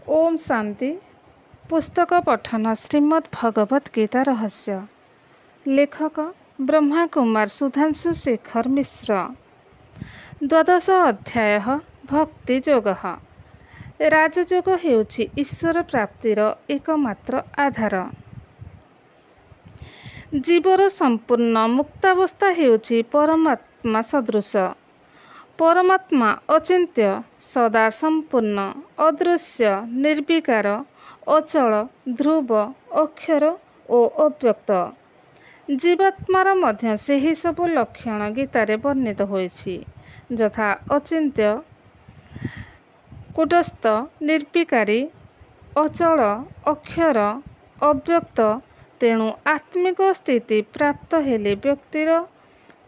ओम शांति। पुस्तक पठन श्रीमद् भगवत गीता रहस्य। लेखक ब्रह्मा कुमार सुधांशु शेखर मिश्र। द्वादश अध्याय भक्ति योग। राजयोग हेउछि ईश्वर प्राप्तिर एकमात्र आधार। जीवर संपूर्ण मुक्तावस्था हेउछि परमात्मा सदृश। परमात्मा अचिंत्य, सदा संपूर्ण, अदृश्य, निर्विकार, अचल, ध्रुव, अक्षर और अव्यक्त। जीवात्मार मध्य सेही सबु लक्षण गीतारे वर्णित होइछि, यथा अचिंत्य, कूटस्थ, निर्विकारी, अचल, अक्षर, अव्यक्त। तेणु आत्मिक स्थिति प्राप्त हेले व्यक्तिर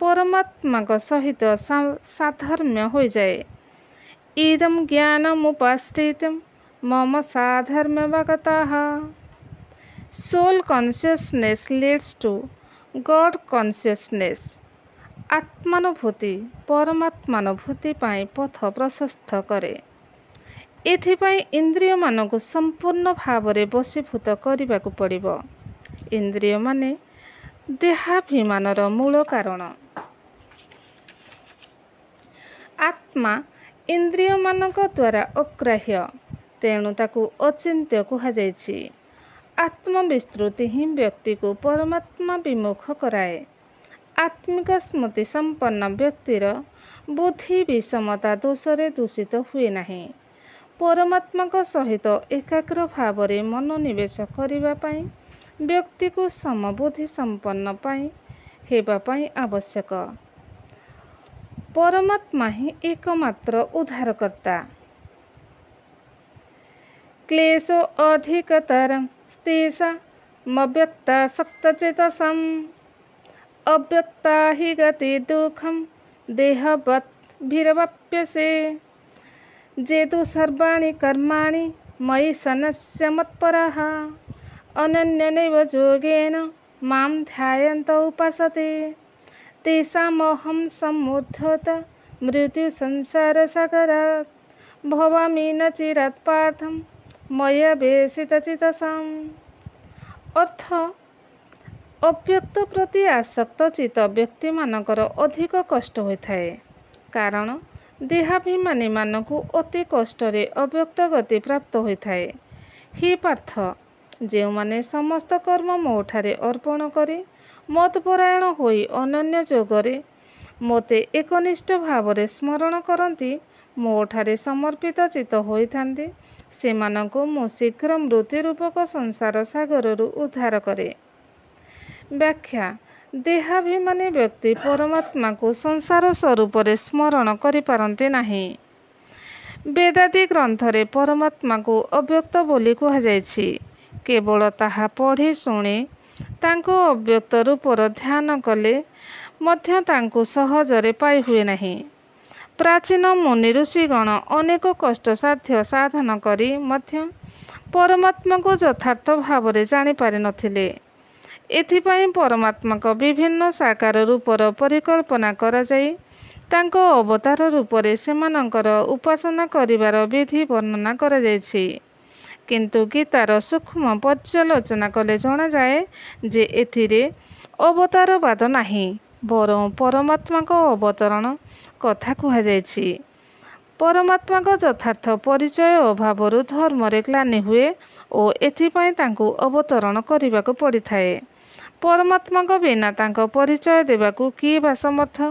परमात्मा सहित साधर्म्य हो जाए। इदं ज्ञानमुपाश्रितं मम साधर्म्यवगताः। Soul consciousness leads to God consciousness. आत्मानुभूति परमात्मानुभूति पाई पथ प्रशस्त करे। एथिपाई इंद्रिय मानकु संपूर्ण भावरे वशीभूत करिबाकु पड़िबो। इंद्रिय माने देहाभिमानर मूल कारण। आत्मा इंद्रिय मानक द्वारा अग्राह्य, तेणु ताकू अचिंत्य कुहाଯାଇଛି। आत्मविस्तृति ही व्यक्ति को परमात्मा विमुख कराए। आत्मिक स्मृति संपन्न व्यक्तिर बुद्धि विषमता दोषरे दूषित हुए नहीं। परमात्मा सहित एकाग्र भावरे मनोनिवेश करिबा पाई व्यक्ति को समबुद्धि संपन्न पाई हेबा पाई आवश्यक। परमात्मा ही एकमात्र उद्धारकर्ता। क्लेशो अधिकतरं स्तेषामव्यक्ता सक्तचेतसाम्। अव्यक्ता हि गति दुःखं देहवद्भिरवाप्यसे। जेतु सर्वाणि कर्माणि मयि सन्न्यस्य मत्पराः अनन्येनैव योगेन मां ध्यायन्त उपासते। तेषामहं सम्मुद्धत मृत्यु संसारसागरात् भवामि न चिरात् पार्थं मया वेशितचितसाम्। अर्थ, अव्यक्त प्रति आसक्त चित्त व्यक्ति मानकर अधिक कष्ट होइथाए, कारण देहाभिमानी मानकु अति कष्टरे अव्यक्त गति प्राप्त होइथाए। ही पार्थ, जो माने समस्त कर्म मोठारे अर्पण करी मतपरायण होई अनन्य जोगरे मोते एकनिष्ठ भावरे स्मरण करती, मोठारे समर्पित चित्त होइथांती, सेमानंकु मु शीघ्र मृत्यु रूपक संसार सागररु उद्धार करे। व्याख्या। देहाभिमानी व्यक्ति परमात्मा को संसार स्वरूपरे स्मरण करि पारंती नाही। वेदादि ग्रंथरे परमात्मा को अव्यक्त बोली कुहाଯାଇଛି। केवल ताहा पढ़ी शुणी तांको अव्यक्त रूपर ध्यान कले मध्य तांको सहजरे पाई हुए नहीं। प्राचीन मुनि ऋषिगण अनेक कष्ट साध्य साधन करी मध्य परमात्मा को यथार्थ भावरे जानी पारि नथिले। एथिपाई परमात्मा को विभिन्न साकार रूपर परिकल्पना करा जाई तांको अवतार रूपरे सेमानंकर उपासना करिवार विधि वर्णना करा जायछि। किंतु गीतार सूक्ष्म पर्यालोचना कले जना जाए जे एथिरे अवतारवाद नाही, बरं परमात्मा को अवतरण कथा कुहाଯାଇଛି। परमात्मा को यथार्थ परिचय अभावरु धर्मरे ग्लानि हुए और एथिपाई तांको अवतरण करिबाकु पड़िथाए। परमात्मा को बिना तांको परिचय देबाकु किए बा समर्थ।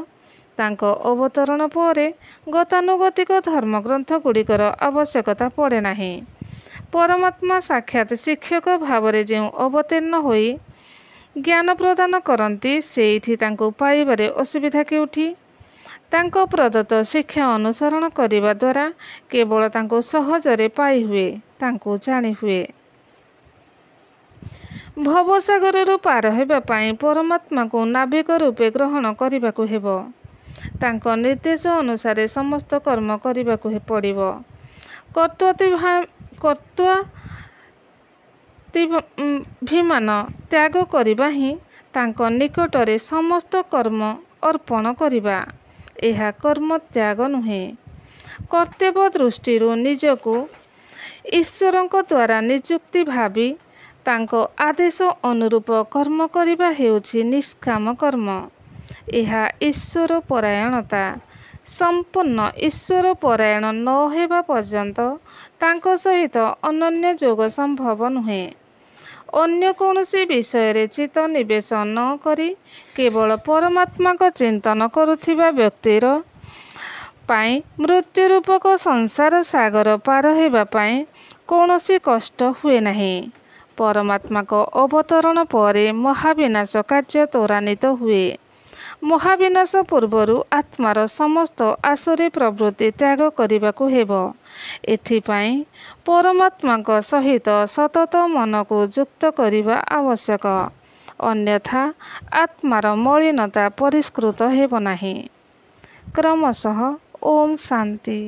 तांको अवतरण परे गतानुगतिक धर्मग्रंथ गुड़िकर आवश्यकता पड़े नाही। परमात्मा साक्षात शिक्षक भावरे जो अवतीर्ण होई ज्ञान प्रदान करती, सेठी तांको पाइबारे असुविधा केउठी। तांको प्रदत्त शिक्षा अनुसरण करिबा द्वारा केवल तांको सहजरे पाई हुए, तांको जानी हुए। भवसागररु पार हेबा पाई परमात्मा को नाविक रूपे ग्रहण करिबाकु हेबो। तांको निर्देश अनुसारे समस्त कर्म करिबाकु पड़िबो। कर्तव्याभिमान त्याग करिबा ही तांको निकटरे समस्त कर्म अर्पण करिबा। एहा कर्म त्याग नुहे। कर्तव्य दृष्टि निजको ଈଶ୍ୱରଙ୍କ ଦ୍ୱାରା ନିଯୁକ୍ତି ଭାବି ତାଙ୍କ ଆଦେଶ ଅନୁରୂପ କର୍ମ କରିବା ହେଉଛି ନିଷ୍କାମ କର୍ମ। ଏହା ଈଶ୍ୱର ପରାୟଣତା। ସମ୍ପୂର୍ଣ୍ଣ ଈଶ୍ୱର ପରାୟଣ ନ ହେବା ପର୍ଯ୍ୟନ୍ତ ତାଙ୍କ ସହିତ ଅନନ୍ୟ ଯୋଗ ସମ୍ଭବ ନୁହେଁ। ଅନ୍ୟ କୌଣସି ବିଷୟରେ ଚିତ୍ତ ନିବେଶ ନ କରି କେବଳ ପରମାତ୍ମାଙ୍କ ଚିନ୍ତନ କରୁଥିବା ବ୍ୟକ୍ତିର ପାଇଁ ମୃତ୍ୟୁ ରୂପକ ସଂସାର ସାଗର ପାର ହେବା ପାଇଁ କୌଣସି କଷ୍ଟ ହୁଏ ନାହିଁ। ପରମାତ୍ମାଙ୍କ ଅବତରଣ ପରେ ମହାବିନାଶ କାର୍ଯ୍ୟ ତ୍ୱରାନ୍ୱିତ ହୁଏ। ମହାବିନାଶ ପୂର୍ବରୁ ଆତ୍ମାର ସମସ୍ତ ଆସୁରୀ ପ୍ରବୃତ୍ତି ତ୍ୟାଗ କରିବାକୁ ହେବ। ଏଥିପାଇଁ ପରମାତ୍ମାଙ୍କ ସହିତ ସତତ ମନକୁ ଯୁକ୍ତ କରିବା ଆବଶ୍ୟକ। ଅନ୍ୟଥା ଆତ୍ମାର ମଳିନତା ପରିଷ୍କୃତ ହେବ ନାହିଁ। କ୍ରମଶଃ ଓମ୍ ଶାନ୍ତି।